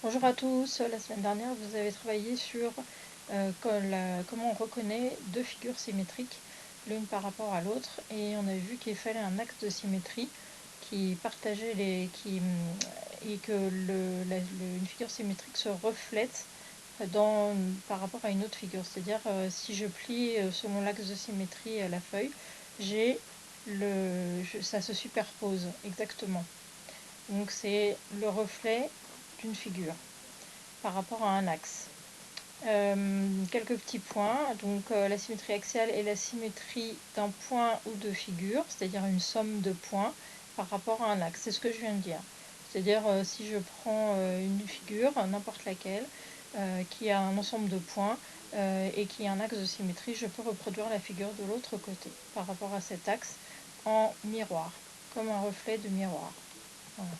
Bonjour à tous, la semaine dernière vous avez travaillé sur comment on reconnaît deux figures symétriques l'une par rapport à l'autre et on a vu qu'il fallait un axe de symétrie qui partageait et que une figure symétrique se reflète par rapport à une autre figure. C'est-à-dire si je plie selon l'axe de symétrie la feuille, ça se superpose exactement. Donc c'est le reflet d'une figure par rapport à un axe. Quelques petits points. Donc la symétrie axiale est la symétrie d'un point ou de figures, c'est-à-dire une somme de points par rapport à un axe. C'est ce que je viens de dire. C'est-à-dire si je prends une figure, n'importe laquelle, qui a un ensemble de points et qui a un axe de symétrie, je peux reproduire la figure de l'autre côté par rapport à cet axe en miroir, comme un reflet de miroir. Voilà.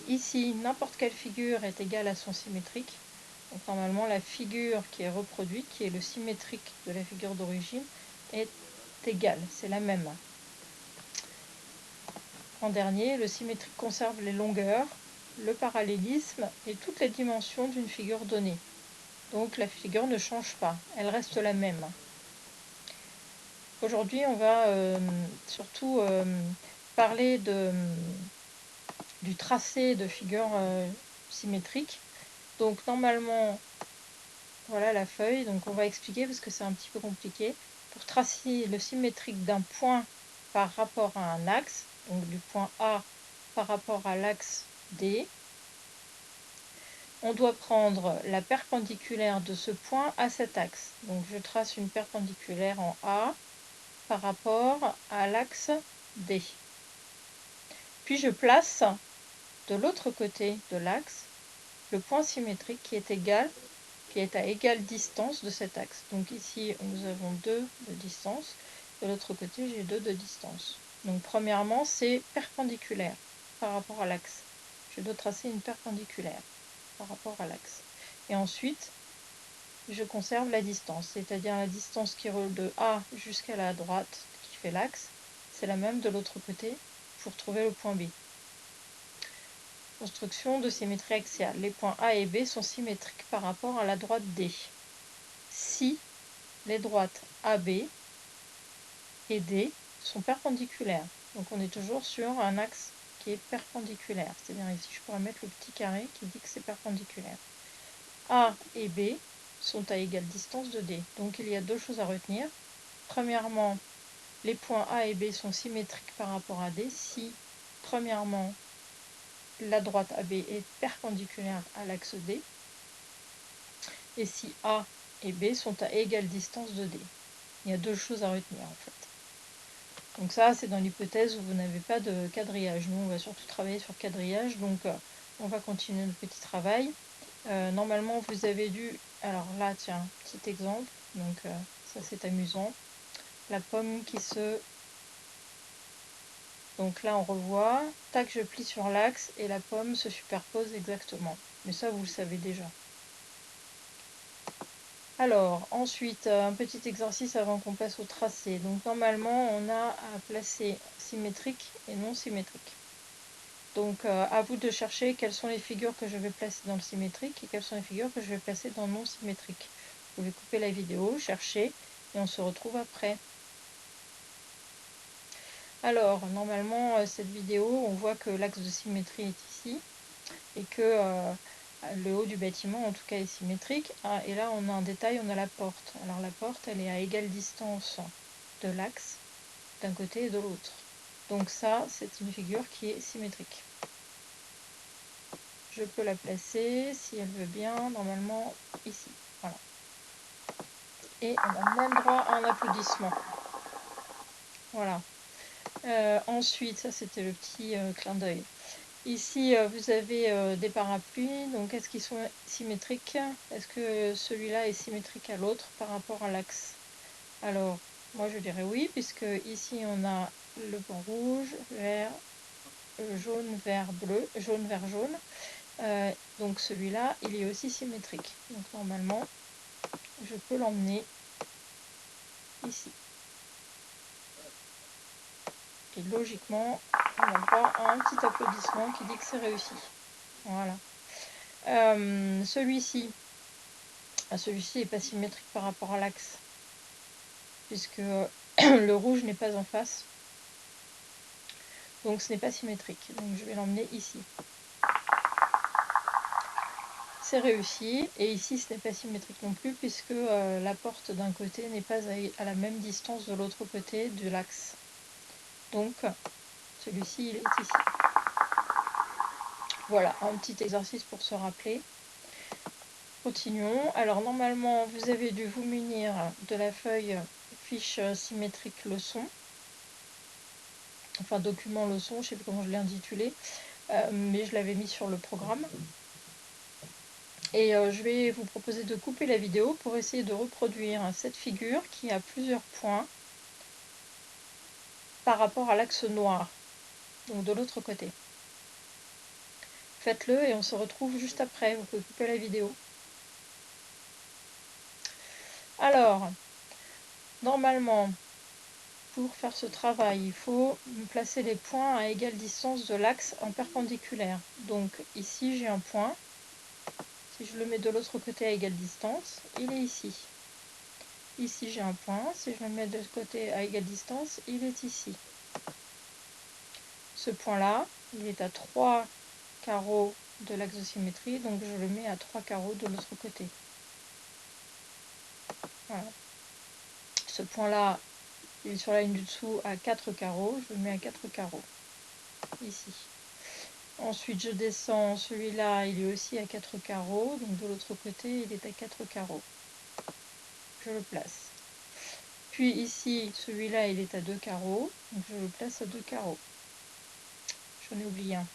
Ici, n'importe quelle figure est égale à son symétrique. Donc normalement, la figure qui est reproduite, qui est le symétrique de la figure d'origine, est égale, c'est la même. En dernier, le symétrique conserve les longueurs, le parallélisme et toutes les dimensions d'une figure donnée. Donc la figure ne change pas, elle reste la même. Aujourd'hui, on va surtout parler du tracé de figures symétriques. Donc normalement, voilà la feuille. Donc on va expliquer parce que c'est un petit peu compliqué. Pour tracer le symétrique d'un point par rapport à un axe, donc du point A par rapport à l'axe D, on doit prendre la perpendiculaire de ce point à cet axe. Donc je trace une perpendiculaire en A par rapport à l'axe D. Puis je place de l'autre côté de l'axe le point symétrique qui est à égale distance de cet axe. Donc ici, nous avons 2 de distance. De l'autre côté, j'ai 2 de distance. Donc premièrement, c'est perpendiculaire par rapport à l'axe. Je dois tracer une perpendiculaire par rapport à l'axe. Et ensuite, je conserve la distance, c'est-à-dire la distance qui roule de A jusqu'à la droite, qui fait l'axe. C'est la même de l'autre côté pour trouver le point B. Construction de symétrie axiale. Les points A et B sont symétriques par rapport à la droite D. Si les droites AB et D sont perpendiculaires. Donc on est toujours sur un axe qui est perpendiculaire. C'est-à-dire ici, je pourrais mettre le petit carré qui dit que c'est perpendiculaire. A et B sont à égale distance de D. Donc il y a deux choses à retenir. Premièrement, les points A et B sont symétriques par rapport à D si, premièrement, la droite AB est perpendiculaire à l'axe D et si A et B sont à égale distance de D. Il y a deux choses à retenir en fait. Donc ça, c'est dans l'hypothèse où vous n'avez pas de quadrillage. Nous, on va surtout travailler sur quadrillage, donc on va continuer notre petit travail. Normalement, vous avez dû... Alors là, tiens, petit exemple, donc ça c'est amusant. La pomme qui se... Donc là, on revoit, tac, je plie sur l'axe et la pomme se superpose exactement. Mais ça, vous le savez déjà. Alors, ensuite, un petit exercice avant qu'on passe au tracé. Donc normalement, on a à placer symétrique et non symétrique. Donc à vous de chercher quelles sont les figures que je vais placer dans le symétrique et quelles sont les figures que je vais placer dans le non symétrique. Vous pouvez couper la vidéo, chercher et on se retrouve après. Alors normalement cette vidéo, on voit que l'axe de symétrie est ici et que le haut du bâtiment en tout cas est symétrique. Ah, et là on a un détail, on a la porte. Alors la porte elle est à égale distance de l'axe d'un côté et de l'autre. Donc ça c'est une figure qui est symétrique. Je peux la placer, si elle veut bien, normalement ici. Voilà. Et on a même droit à un applaudissement. Voilà. Ensuite, ça c'était le petit clin d'œil. Ici, vous avez des parapluies. Donc, est-ce qu'ils sont symétriques? Est-ce que celui-là est symétrique à l'autre par rapport à l'axe? Alors, moi je dirais oui, puisque ici on a le banc rouge, vert, jaune, vert, bleu, jaune, vert, jaune. Donc celui-là, il est aussi symétrique. Donc normalement, je peux l'emmener ici. Et logiquement, on a droit à un petit applaudissement qui dit que c'est réussi. Voilà. Celui-ci n'est pas symétrique par rapport à l'axe, puisque le rouge n'est pas en face. Donc ce n'est pas symétrique. Donc je vais l'emmener ici. C'est réussi. Et ici, ce n'est pas symétrique non plus, puisque la porte d'un côté n'est pas à la même distance de l'autre côté de l'axe. Donc celui-ci, il est ici. Voilà, un petit exercice pour se rappeler. Continuons. Alors normalement, vous avez dû vous munir de la feuille fiche symétrique leçon. Enfin, document leçon, je ne sais plus comment je l'ai intitulé, mais je l'avais mis sur le programme. Et je vais vous proposer de couper la vidéo pour essayer de reproduire cette figure qui a plusieurs points par rapport à l'axe noir, donc de l'autre côté. Faites-le et on se retrouve juste après. Vous pouvez couper la vidéo. Alors, normalement, pour faire ce travail, il faut placer les points à égale distance de l'axe en perpendiculaire. Donc ici, j'ai un point. Si je le mets de l'autre côté à égale distance, il est ici. Ici, j'ai un point. Si je le mets de l'autre côté à égale distance, il est ici. Ce point-là, il est à 3 carreaux de l'axe de symétrie, donc je le mets à 3 carreaux de l'autre côté. Voilà. Ce point-là, il est sur la ligne du dessous à 4 carreaux, je le mets à 4 carreaux, ici. Ensuite, je descends, celui-là, il est aussi à 4 carreaux, donc de l'autre côté, il est à 4 carreaux. Je le place. Puis ici, celui-là, il est à 2 carreaux, donc je le place à 2 carreaux. J'en ai oublié un.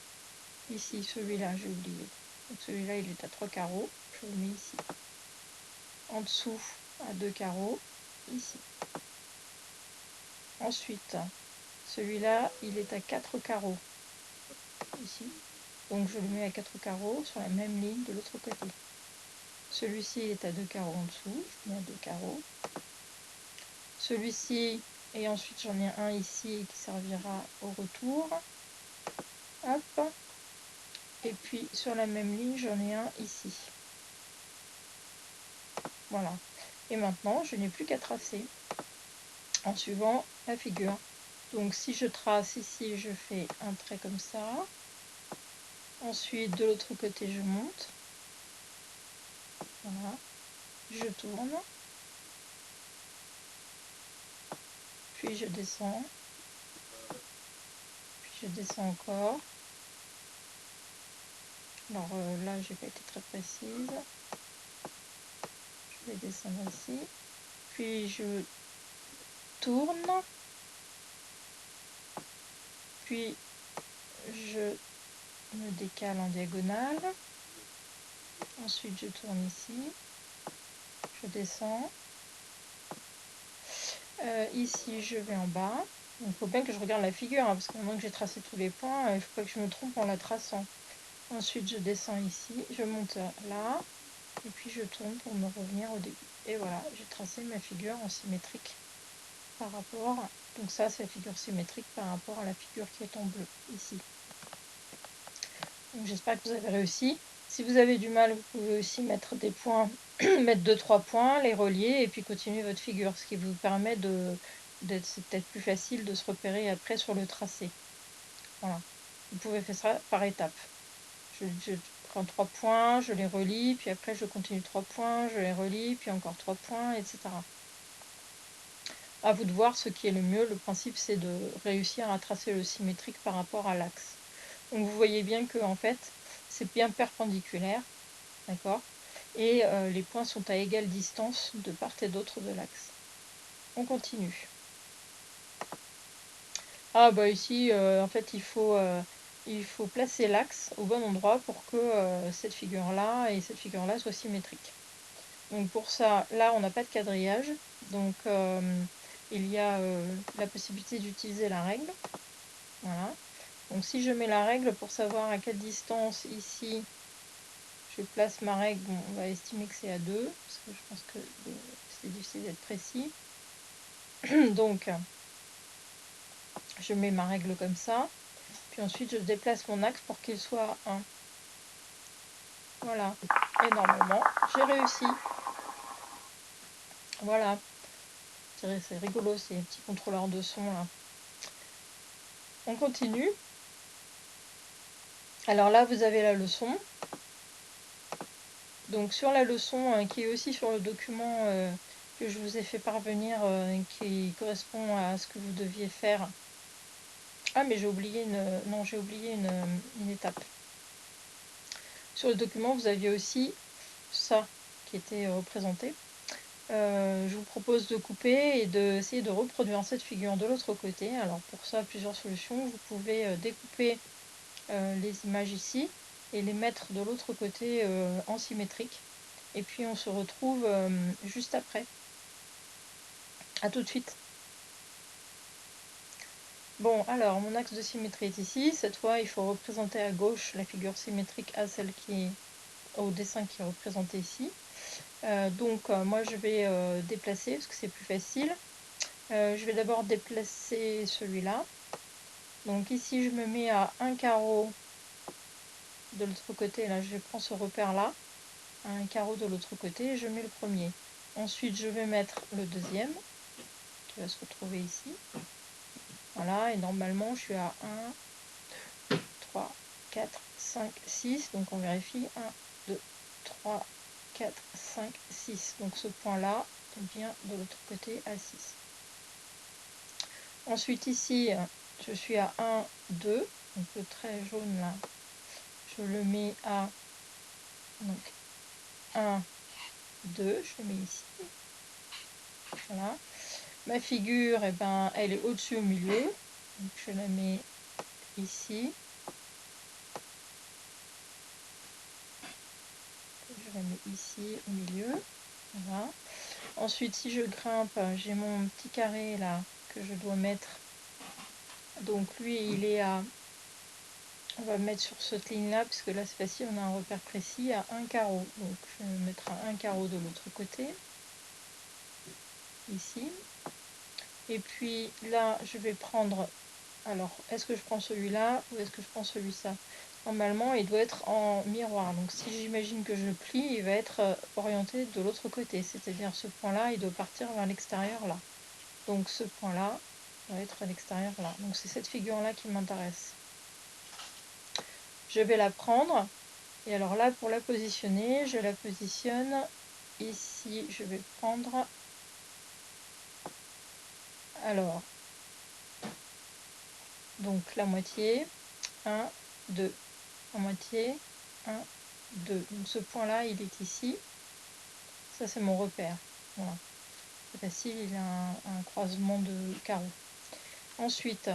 Ici, celui-là, j'ai oublié. Donc celui-là, il est à 3 carreaux, je le mets ici. En dessous, à 2 carreaux, ici. Ensuite, celui-là, il est à 4 carreaux, ici. Donc je le mets à 4 carreaux sur la même ligne de l'autre côté. Celui-ci, il est à 2 carreaux en dessous, je mets à 2 carreaux. Celui-ci, et ensuite j'en ai un ici qui servira au retour. Hop. Et puis sur la même ligne, j'en ai un ici. Voilà. Et maintenant, je n'ai plus qu'à tracer en suivant la figure. Donc si je trace ici, je fais un trait comme ça. Ensuite, de l'autre côté, je monte. Voilà. Je tourne. Puis je descends. Puis je descends encore. Alors là, j'ai pas été très précise. Je vais descendre ici. Puis je tourne. Puis je me décale en diagonale. Ensuite, je tourne ici. Je descends. Ici, je vais en bas. Il faut bien que je regarde la figure, hein, parce que maintenant que j'ai tracé tous les points, il ne faut pas que je me trompe en la traçant. Ensuite, je descends ici, je monte là, et puis je tourne pour me revenir au début. Et voilà, j'ai tracé ma figure en symétrique par rapport... Donc ça, c'est la figure symétrique par rapport à la figure qui est en bleu, ici. Donc j'espère que vous avez réussi. Si vous avez du mal, vous pouvez aussi mettre des points, mettre 2-3 points, les relier, et puis continuer votre figure, ce qui vous permet c'est peut-être plus facile de se repérer après sur le tracé. Voilà. Vous pouvez faire ça par étapes. Je prends 3 points, je les relie, puis après je continue 3 points, je les relie, puis encore 3 points, etc. À vous de voir ce qui est le mieux. Le principe, c'est de réussir à tracer le symétrique par rapport à l'axe. Donc vous voyez bien que en fait, c'est bien perpendiculaire, d'accord? Et les points sont à égale distance de part et d'autre de l'axe. On continue. Ah bah ici, en fait, il faut placer l'axe au bon endroit pour que cette figure-là et cette figure-là soient symétriques. Donc pour ça, là, on n'a pas de quadrillage. Donc il y a la possibilité d'utiliser la règle. Voilà. Donc si je mets la règle pour savoir à quelle distance ici je place ma règle, bon, on va estimer que c'est à 2, parce que je pense que c'est difficile d'être précis. Donc je mets ma règle comme ça, puis ensuite je déplace mon axe pour qu'il soit à 1. Voilà. Et normalement, j'ai réussi. Voilà. C'est rigolo, ces petits contrôleurs de son là. On continue. Alors là, vous avez la leçon. Donc sur la leçon qui est aussi sur le document que je vous ai fait parvenir, qui correspond à ce que vous deviez faire. Ah, mais j'ai oublié une étape. Sur le document, vous aviez aussi ça qui était représenté. Je vous propose de couper et d'essayer de reproduire cette figure de l'autre côté. Alors pour ça, plusieurs solutions. Vous pouvez découper les images ici et les mettre de l'autre côté en symétrique. Et puis on se retrouve juste après. À tout de suite. Bon, alors mon axe de symétrie est ici. Cette fois, il faut représenter à gauche la figure symétrique à celle qui est au dessin qui est représenté ici. Donc moi je vais déplacer parce que c'est plus facile. Je vais d'abord déplacer celui-là. Donc ici je me mets à un carreau de l'autre côté. Là je prends ce repère là, un carreau de l'autre côté, et je mets le premier. Ensuite je vais mettre le deuxième qui va se retrouver ici. Voilà, et normalement je suis à 1, 3, 4, 5, 6. Donc on vérifie 1, 2, 3, 4, 5, 6. Donc ce point-là est bien de l'autre côté à 6. Ensuite ici, je suis à 1, 2. Donc le trait jaune là, je le mets à donc 1, 2. Je le mets ici. Voilà. Ma figure, eh ben, elle est au-dessus au milieu. Donc je la mets ici. Je la mets ici au milieu. Voilà. Ensuite, si je grimpe, j'ai mon petit carré là que je dois mettre. Donc lui, il est à... On va mettre sur cette ligne-là, puisque là, c'est facile, on a un repère précis à un carreau. Donc je vais mettre un carreau de l'autre côté. Ici. Et puis là, je vais prendre... Alors, est-ce que je prends celui-là ou est-ce que je prends celui-ci? Normalement, il doit être en miroir. Donc si j'imagine que je plie, il va être orienté de l'autre côté. C'est-à-dire ce point-là, il doit partir vers l'extérieur là. Donc ce point-là doit être à l'extérieur là. Donc c'est cette figure-là qui m'intéresse. Je vais la prendre. Et alors là, pour la positionner, je la positionne ici. Je vais prendre... Alors, donc la moitié. 1, 2. La moitié. 1, 2. Donc ce point-là, il est ici. Ça, c'est mon repère. Voilà. C'est facile, il a un croisement de carreaux. Ensuite,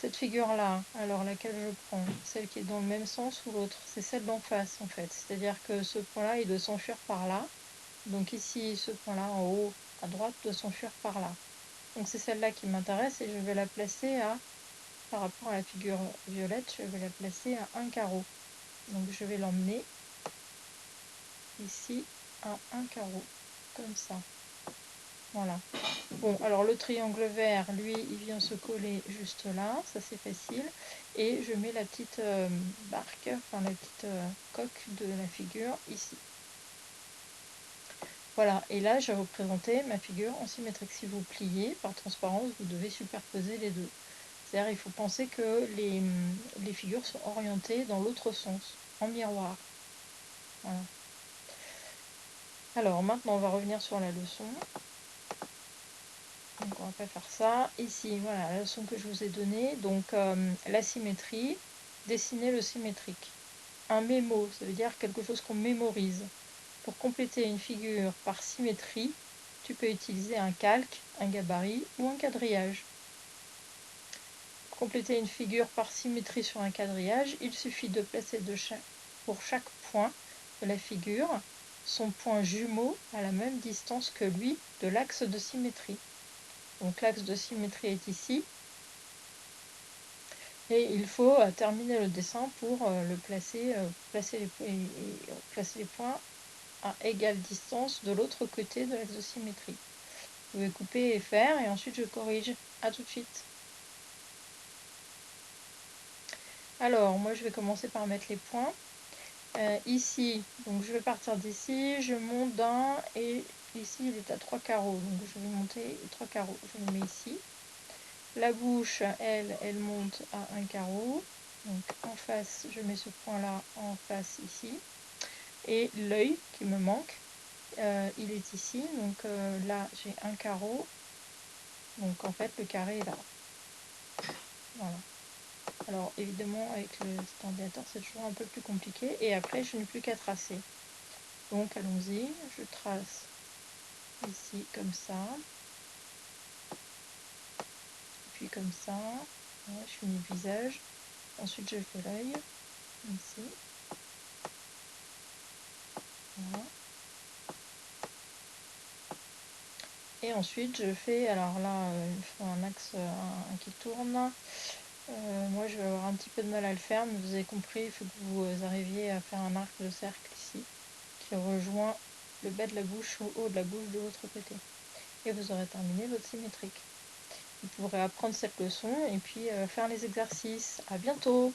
cette figure-là, alors laquelle je prends? Celle qui est dans le même sens ou l'autre? C'est celle d'en face, en fait. C'est-à-dire que ce point-là, il doit s'enfuir par là. Donc ici, ce point-là, en haut, à droite, doit s'enfuir par là. Donc c'est celle-là qui m'intéresse et je vais la placer à, par rapport à la figure violette, je vais la placer à un carreau. Donc je vais l'emmener ici à un carreau, comme ça. Voilà. Bon, alors le triangle vert, lui, il vient se coller juste là, ça c'est facile. Et je mets la petite barque, enfin la petite coque de la figure ici. Voilà, et là j'ai représenté ma figure en symétrique. Si vous pliez, par transparence, vous devez superposer les deux. C'est-à-dire il faut penser que les figures sont orientées dans l'autre sens, en miroir. Voilà. Alors maintenant on va revenir sur la leçon. Donc on va pas faire ça. Ici, voilà la leçon que je vous ai donnée. Donc la symétrie, dessiner le symétrique. Un mémo, ça veut dire quelque chose qu'on mémorise. Pour compléter une figure par symétrie, tu peux utiliser un calque, un gabarit ou un quadrillage. Pour compléter une figure par symétrie sur un quadrillage, il suffit de placer pour chaque point de la figure son point jumeau à la même distance que lui de l'axe de symétrie. Donc l'axe de symétrie est ici. Et il faut terminer le dessin pour le placer, placer les points à égale distance de l'autre côté de l'axe de symétrie. Vous pouvez couper et faire, et ensuite je corrige. À tout de suite. Alors, moi je vais commencer par mettre les points. Ici, donc je vais partir d'ici, je monte d'un et ici il est à 3 carreaux, donc je vais monter 3 carreaux, je le mets ici. La bouche, elle monte à un carreau, donc en face, je mets ce point-là en face ici. Et l'œil qui me manque, il est ici, donc là j'ai un carreau, donc en fait le carré est là. Voilà. Alors évidemment avec cet ordinateur c'est toujours un peu plus compliqué et après je n'ai plus qu'à tracer. Donc allons-y, je trace ici comme ça, puis comme ça, voilà, je finis le visage, ensuite je fais l'œil, ici, voilà. Et ensuite je fais, alors là il faut un axe qui tourne. Moi je vais avoir un petit peu de mal à le faire, mais vous avez compris, il faut que vous arriviez à faire un arc de cercle ici, qui rejoint le bas de la bouche au haut de la bouche de l'autre côté. Et vous aurez terminé votre symétrique. Vous pourrez apprendre cette leçon et puis faire les exercices. À bientôt!